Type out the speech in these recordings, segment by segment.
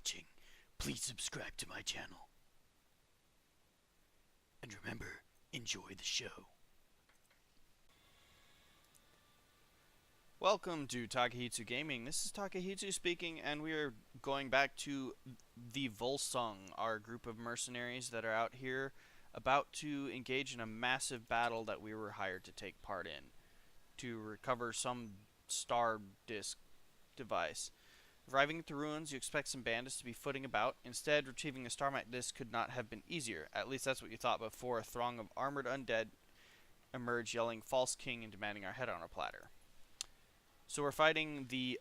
watching. Please subscribe to my channel. And remember, enjoy the show. Welcome to Takehitsu Gaming. This is Takehitsu speaking, and we are going back to the Volsung, our group of mercenaries that are out here about to engage in a massive battle that we were hired to take part in to recover some star disk device. Arriving at the ruins, you expect some bandits to be footing about. Instead, retrieving a star map disc could not have been easier. At least that's what you thought before a throng of armored undead emerged yelling "False King" and demanding our head on a platter. So we're fighting the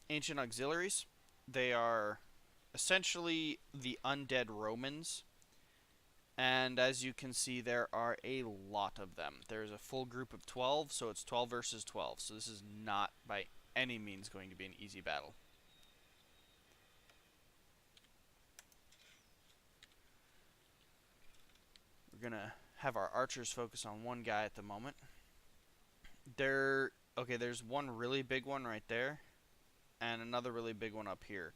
ancient auxiliaries. They are essentially the undead Romans. And as you can see, there are a lot of them. There's a full group of 12, so it's 12 versus 12. So this is not by any means going to be an easy battle. We're going to have our archers focus on one guy at the moment. Okay, there's one really big one right there, and another really big one up here.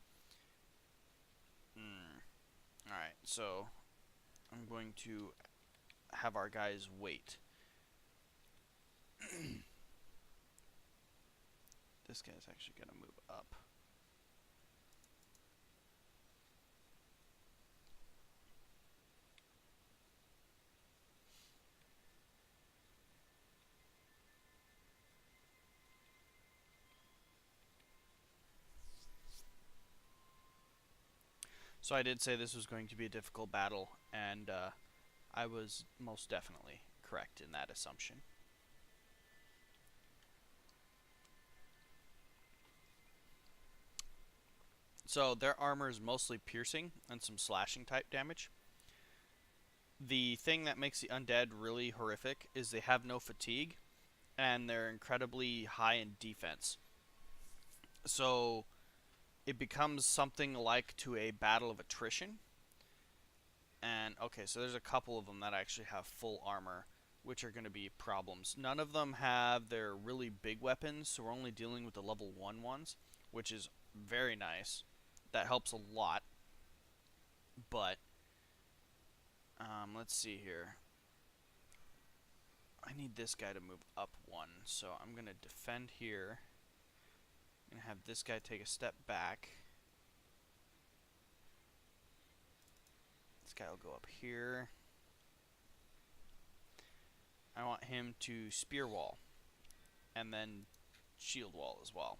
Alright, so I'm going to have our guys wait. This guy's actually going to move up. So I did say this was going to be a difficult battle, and I was most definitely correct in that assumption. So their armor is mostly piercing and some slashing type damage. The thing that makes the undead really horrific is they have no fatigue, and they're incredibly high in defense. So it becomes something like to a battle of attrition. And okay, so there's a couple of them that actually have full armor, which are going to be problems. None of them have their really big weapons, so we're only dealing with the level 1 ones, which is very nice. That helps a lot. But let's see here. I need this guy to move up one, so I'm going to defend here. I'm going to have this guy take a step back. This guy will go up here. I want him to spear wall and then shield wall as well.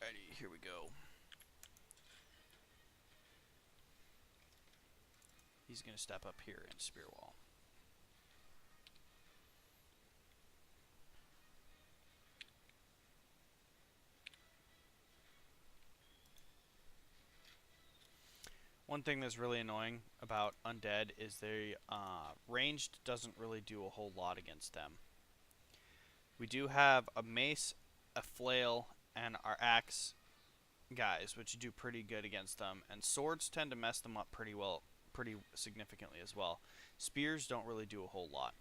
Alrighty, here we go. He's going to step up here and spear wall. One thing that's really annoying about undead is they ranged doesn't really do a whole lot against them. We do have a mace, a flail, and our axe guys, which do pretty good against them, and swords tend to mess them up pretty significantly as well. Spears don't really do a whole lot.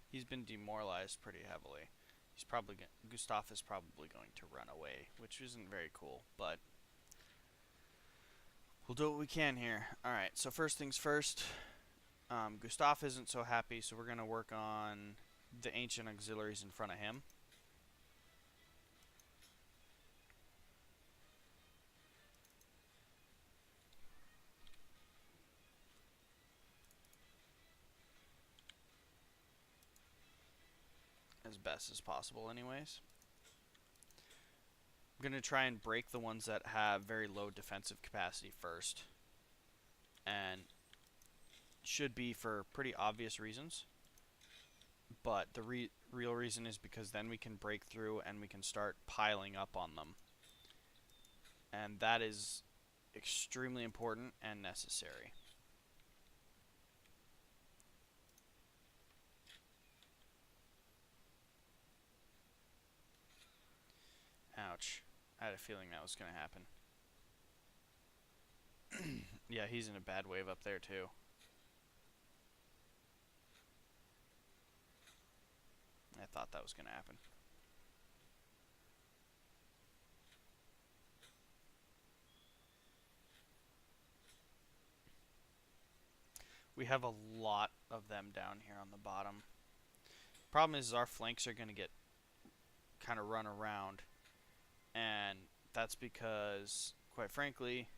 He's been demoralized pretty heavily. Gustav is probably going to run away, which isn't very cool, but we'll do what we can here. Alright, so first things first, Gustav isn't so happy, so we're going to work on the ancient auxiliaries in front of him. As best as possible anyways. I'm going to try and break the ones that have very low defensive capacity first. And should be for pretty obvious reasons. But the real reason is because then we can break through and we can start piling up on them. And that is extremely important and necessary. Ouch. I had a feeling that was going to happen. Yeah, he's in a bad wave up there too. I thought that was going to happen. We have a lot of them down here on the bottom. Problem is our flanks are going to get kind of run around, and that's because, quite frankly,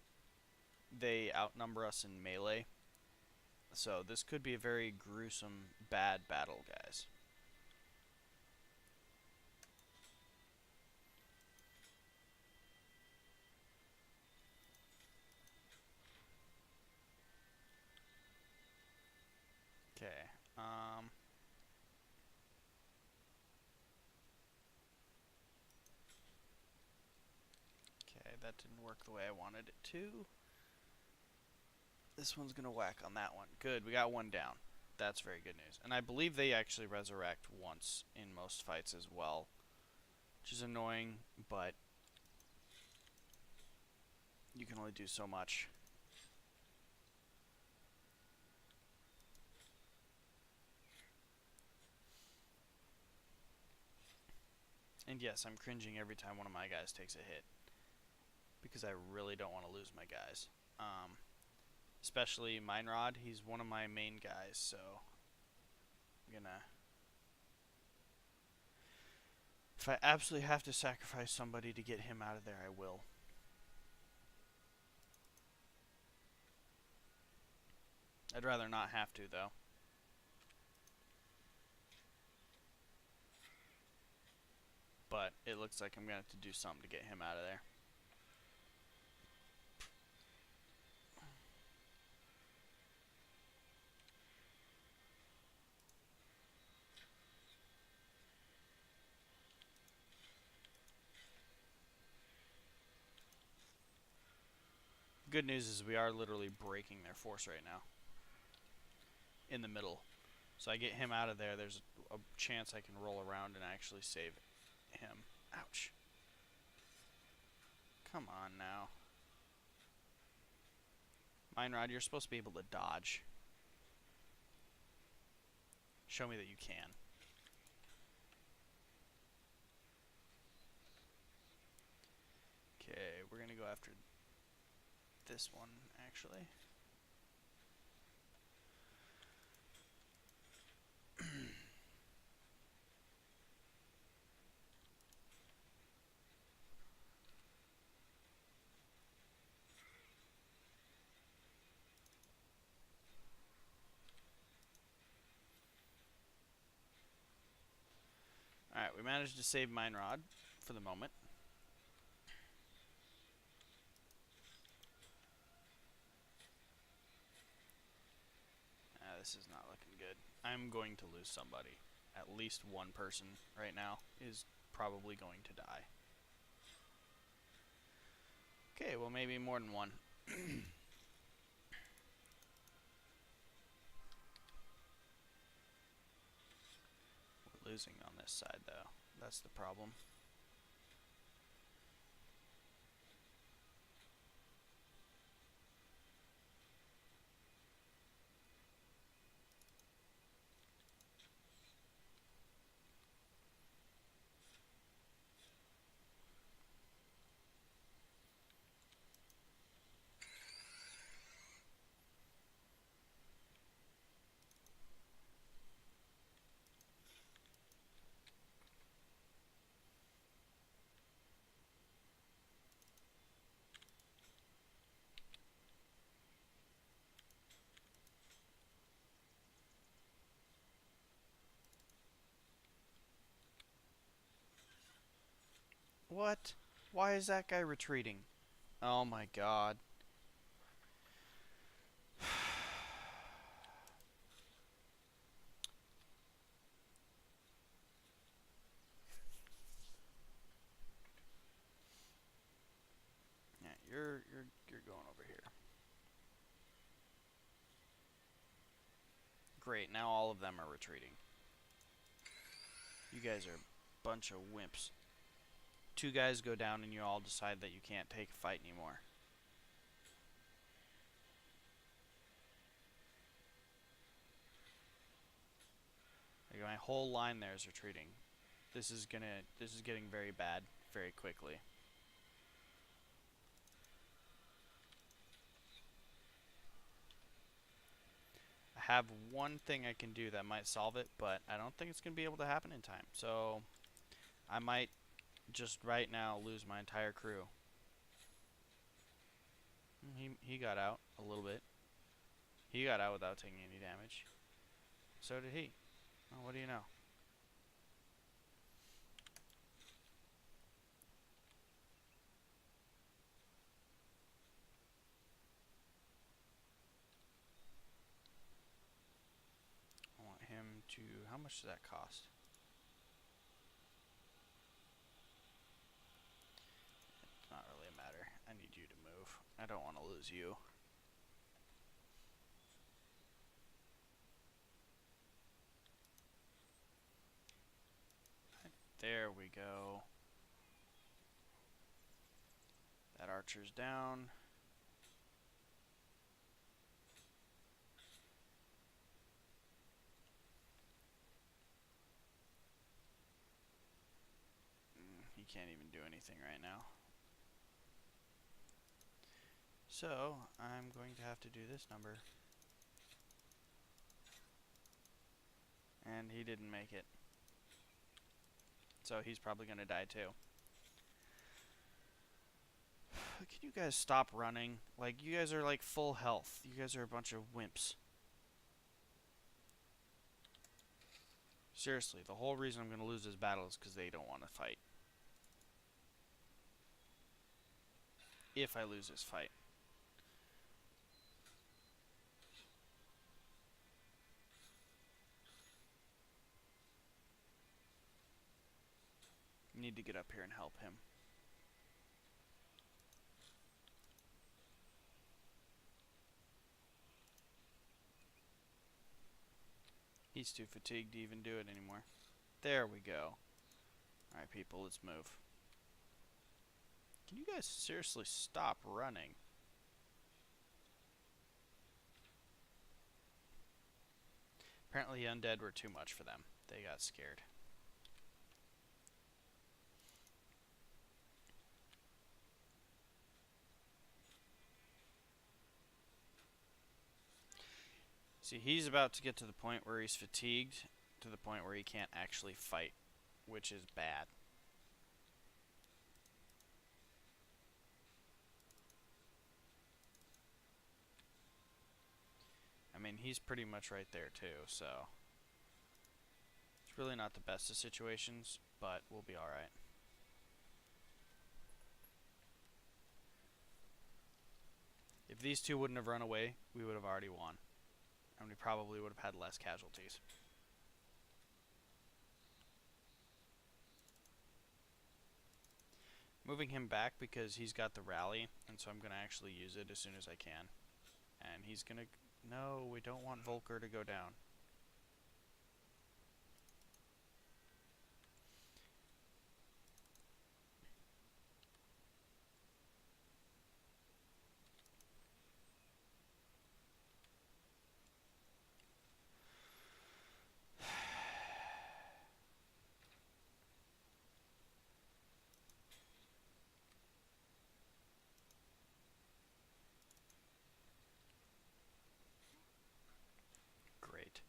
they outnumber us in melee. So this could be a very gruesome, bad battle, guys. Okay. Okay, that didn't work the way I wanted it to. This one's going to whack on that one. Good, we got one down. That's very good news. And I believe they actually resurrect once in most fights as well, which is annoying, but you can only do so much. And yes, I'm cringing every time one of my guys takes a hit, because I really don't want to lose my guys. Especially Minerod, he's one of my main guys, so I'm gonna... If I absolutely have to sacrifice somebody to get him out of there, I will. I'd rather not have to, though. But it looks like I'm going to have to do something to get him out of there. Good news is we are literally breaking their force right now. In the middle. So I get him out of there, there's a chance I can roll around and actually save him. Ouch. Come on now. Minerod, you're supposed to be able to dodge. Show me that you can. Okay, we're gonna go after this one, actually. Alright, we managed to save Minerod for the moment. This is not looking good. I'm going to lose somebody. At least one person right now is probably going to die. Okay, well maybe more than one. We're losing on this side though. That's the problem. What? Why is that guy retreating? Oh my god. Yeah, you're going over here. Great, now all of them are retreating. You guys are a bunch of wimps. Two guys go down and you all decide that you can't take a fight anymore. Like my whole line there is retreating. This is getting very bad very quickly. I have one thing I can do that might solve it, but I don't think it's going to be able to happen in time. So I might just right now lose my entire crew. He got out a little bit. He got out without taking any damage. So did he. Well, what do you know? I want him to... How much does that cost? It's not really a matter. I need you to move. I don't want to lose you. There we go. That archer's down. He can't even do anything right now. So, I'm going to have to do this number. And he didn't make it. So he's probably going to die too. Can you guys stop running? Like, you guys are like full health. You guys are a bunch of wimps. Seriously, the whole reason I'm going to lose this battle is because they don't want to fight. If I lose this fight. Need to get up here and help him. He's too fatigued to even do it anymore. There we go. Alright, people, let's move. Can you guys seriously stop running? Apparently undead were too much for them. They got scared. See, he's about to get to the point where he's fatigued, to the point where he can't actually fight, which is bad. I mean, he's pretty much right there too, so it's really not the best of situations, but we'll be alright. If these two wouldn't have run away, we would have already won. And we probably would have had less casualties. Moving him back because he's got the rally, and so I'm going to actually use it as soon as I can. And he's going to... No, we don't want Volker to go down. Great.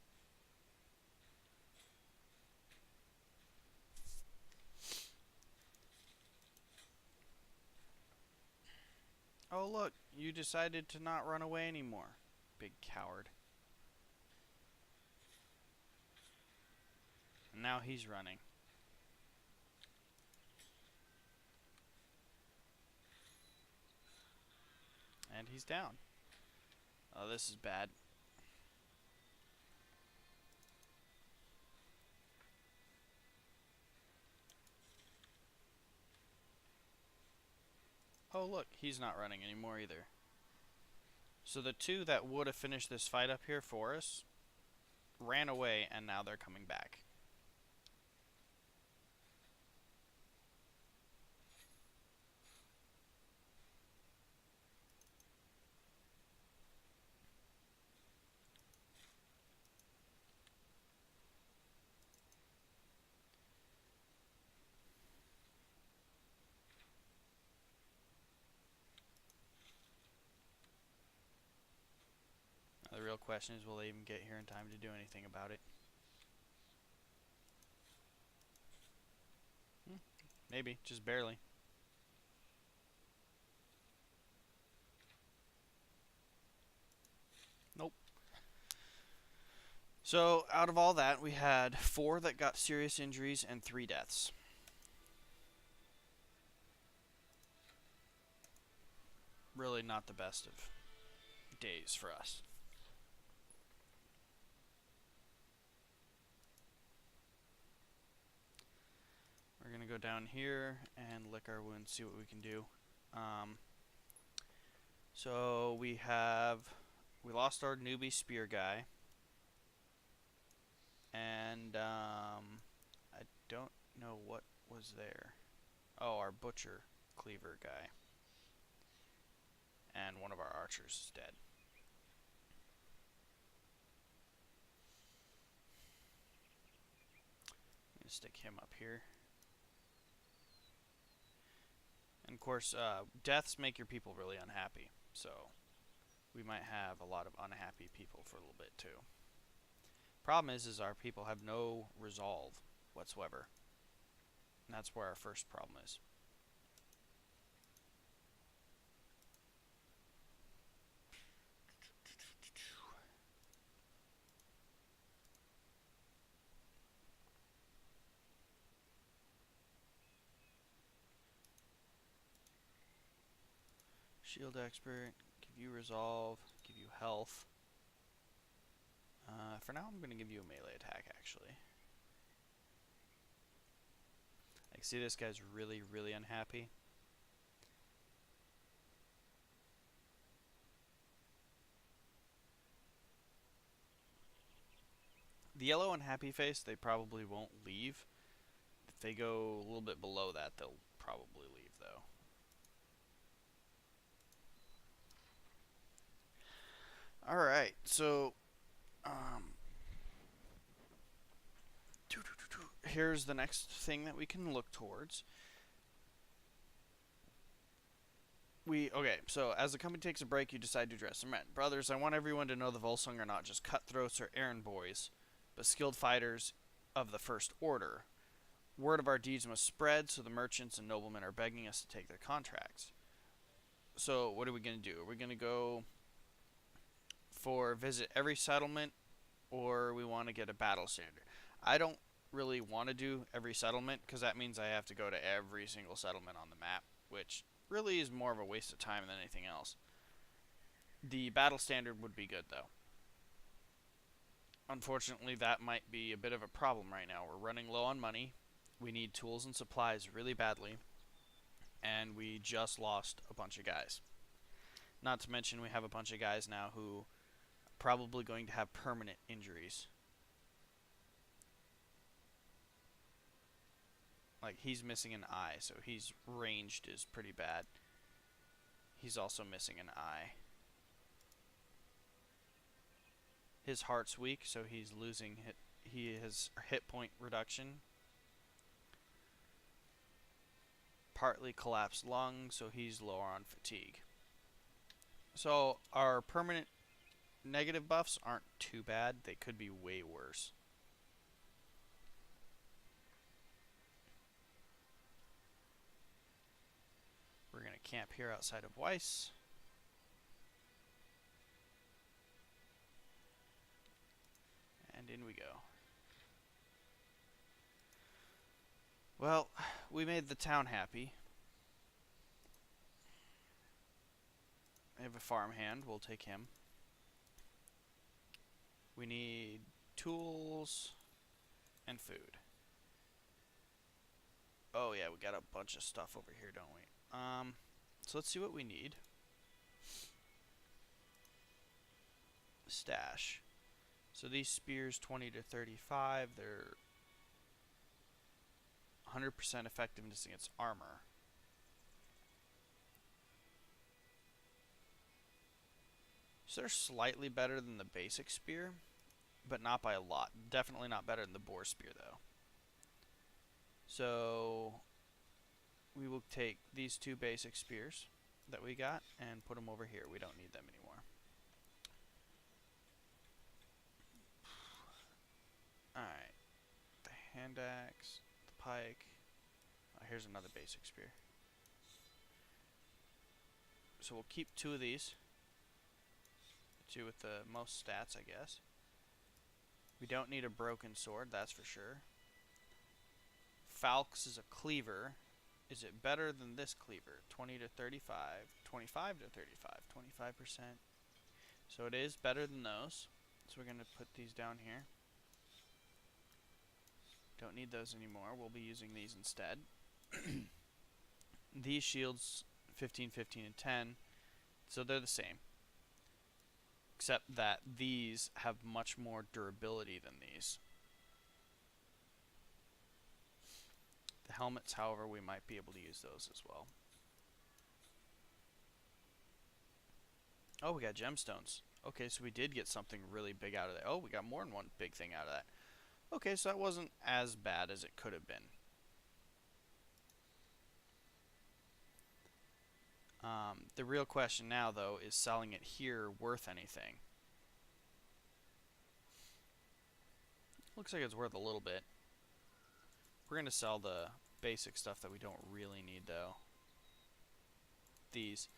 Oh look, you decided to not run away anymore. Big coward. And now he's running. And he's down. Oh, this is bad. Oh look, he's not running anymore either. So the two that would have finished this fight up here for us ran away, and now they're coming back. The real question is, will they even get here in time to do anything about it? Maybe, just barely. Nope. So, out of all that, we had 4 that got serious injuries and 3 deaths. Really not the best of days for us. We're going to go down here and lick our wounds, see what we can do. So we lost our newbie spear guy. And I don't know what was there. Oh, our butcher cleaver guy. And one of our archers is dead. I'm going to stick him up here. And of course, deaths make your people really unhappy. So we might have a lot of unhappy people for a little bit too. Problem is our people have no resolve whatsoever. And that's where our first problem is. Shield expert, give you resolve, give you health. For now, I'm going to give you a melee attack, actually. Like, see, this guy's really, really unhappy. The yellow unhappy face, they probably won't leave. If they go a little bit below that, they'll probably leave, though. Alright, so here's the next thing that we can look towards. Okay, so as the company takes a break, you decide to address some men. Brothers, I want everyone to know the Volsung are not just cutthroats or errand boys, but skilled fighters of the first order. Word of our deeds must spread, so the merchants and noblemen are begging us to take their contracts. So what are we going to do? Are we going to go for visit every settlement, or we want to get a battle standard? I don't really want to do every settlement, because that means I have to go to every single settlement on the map, which really is more of a waste of time than anything else. The battle standard would be good, though. Unfortunately, that might be a bit of a problem right now. We're running low on money. We need tools and supplies really badly. And we just lost a bunch of guys. Not to mention we have a bunch of guys now who are probably going to have permanent injuries. Like, he's missing an eye, so he's ranged is pretty bad. He's also missing an eye. His heart's weak, so he's losing he has hit point reduction. Partly collapsed lung, so he's lower on fatigue. So our permanent negative buffs aren't too bad. They could be way worse. We're going to camp here outside of Weiss. And in we go. Well, we made the town happy. I have a farmhand. We'll take him. We need tools and food. Oh yeah, we got a bunch of stuff over here, don't we? So let's see what we need. Stash. So these spears, 20 to 35, they're 100% effectiveness against armor. So they're slightly better than the basic spear, but not by a lot. Definitely not better than the boar spear, though. So we will take these 2 basic spears that we got and put them over here. We don't need them anymore. hand axe, the pike. Oh, here's another basic spear. So we'll keep 2 of these. The 2 with the most stats, I guess. We don't need a broken sword, that's for sure. Falx is a cleaver. Is it better than this cleaver? 20 to 35, 25 to 35, 25%. So it is better than those. So we're going to put these down here. Don't need those anymore. We'll be using these instead. These shields, 15, 15, and 10. So they're the same. Except that these have much more durability than these. The helmets, however, we might be able to use those as well. Oh, we got gemstones. Okay, so we did get something really big out of that. Oh, we got more than one big thing out of that. Okay, so that wasn't as bad as it could have been. The real question now, though, is selling it here worth anything? Looks like it's worth a little bit. We're going to sell the basic stuff that we don't really need, though. These.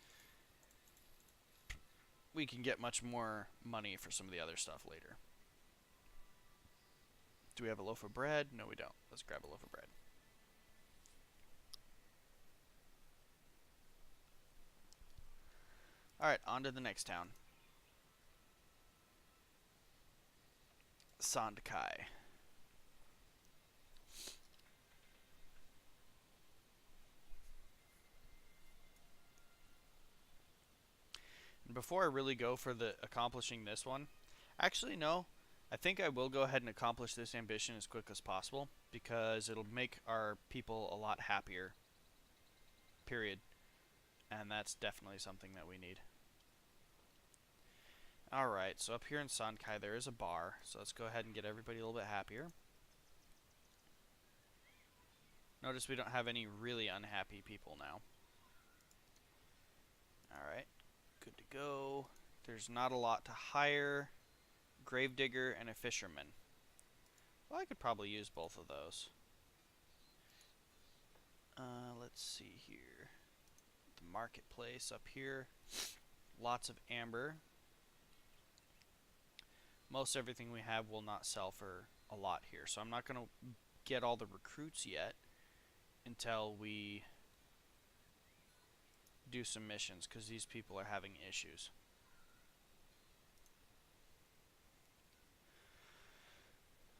We can get much more money for some of the other stuff later. Do we have a loaf of bread? No, we don't. Let's grab a loaf of bread. Alright, on to the next town. Sandakai. And before I really go for the accomplishing this one, actually no, I think I will go ahead and accomplish this ambition as quick as possible because it'll make our people a lot happier. Period. And that's definitely something that we need. Alright, so up here in Sankai there is a bar, so let's go ahead and get everybody a little bit happier. Notice we don't have any really unhappy people now. Alright, good to go. There's not a lot to hire. Gravedigger and a fisherman. Well, I could probably use both of those. Let's see here. The marketplace up here. Lots of amber. Most everything we have will not sell for a lot here, so I'm not going to get all the recruits yet until we do some missions, because these people are having issues.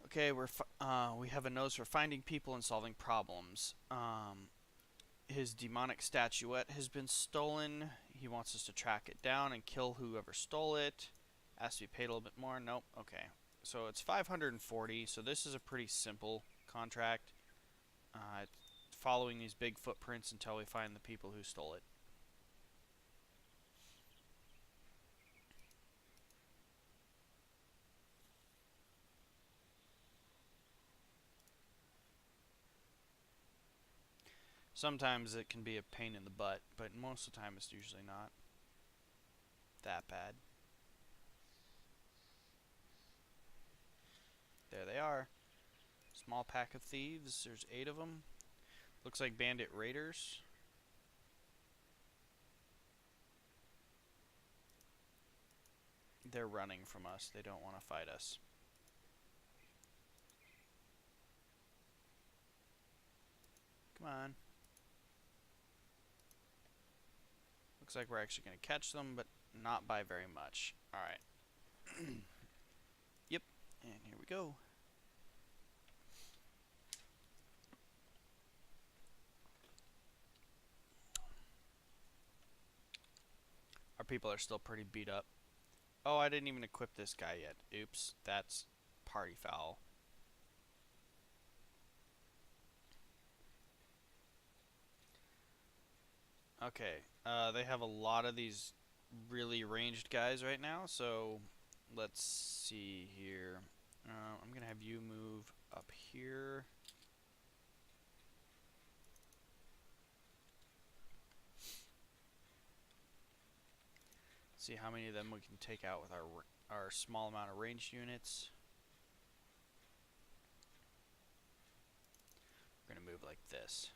Okay, we have a nose for finding people and solving problems. His demonic statuette has been stolen. He wants us to track it down and kill whoever stole it. Has to be paid a little bit more. Nope. Okay. So it's 540. So this is a pretty simple contract. Following these big footprints until we find the people who stole it. Sometimes it can be a pain in the butt, but most of the time it's usually not that bad. There they are. Small pack of thieves. There's 8 of them. Looks like bandit raiders. They're running from us. They don't want to fight us. Come on. Looks like we're actually going to catch them, but not by very much. Alright. Yep. And here we go. Our people are still pretty beat up. Oh, I didn't even equip this guy yet. Oops. That's party foul. Okay, they have a lot of these really ranged guys right now, so let's see here. I'm going to have you move up here. See how many of them we can take out with our small amount of ranged units. this.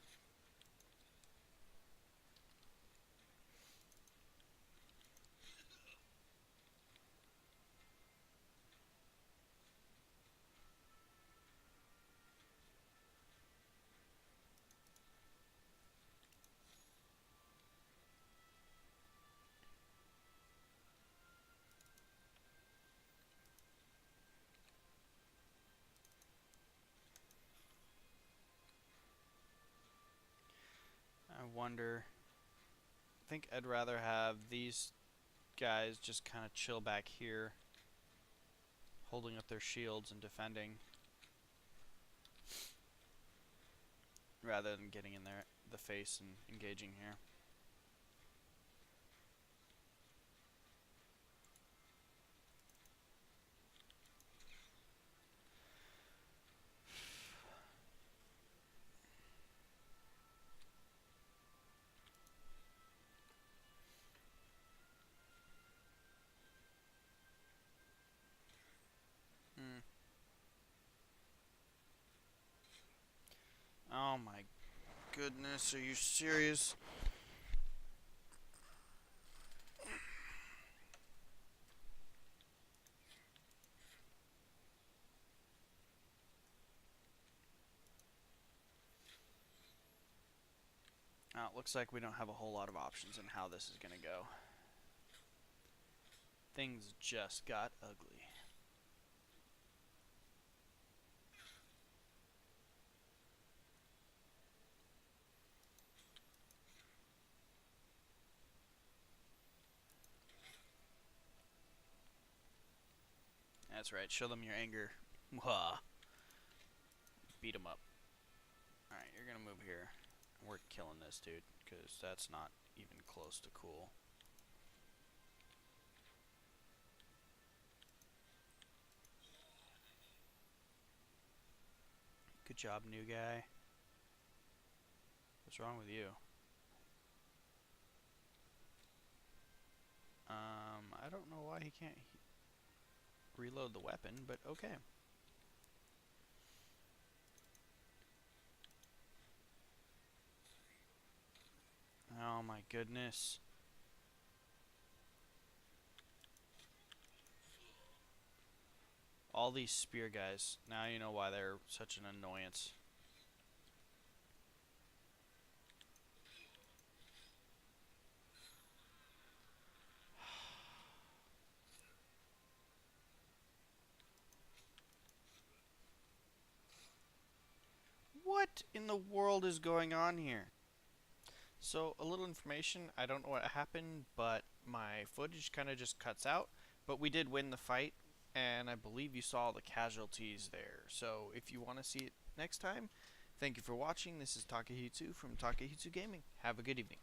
I wonder. I think I'd rather have these guys just kind of chill back here, holding up their shields and defending, rather than getting in the face and engaging here. Mm. Oh my goodness, are you serious? Oh, it looks like we don't have a whole lot of options in how this is going to go. Things just got ugly. That's right, show them your anger. Mwah. Beat them up. Alright, you're going to move here. We're killing this dude, because that's not even close to cool. Good job, new guy. What's wrong with you? I don't know why he can't reload the weapon, but okay. Oh my goodness. All these spear guys. Now you know why they're such an annoyance. What in the world is going on here? So, a little information. I don't know what happened, but my footage kind of just cuts out. But we did win the fight, and I believe you saw the casualties there. So, if you want to see it next time, thank you for watching. This is Takehitsu from Takehitsu Gaming. Have a good evening.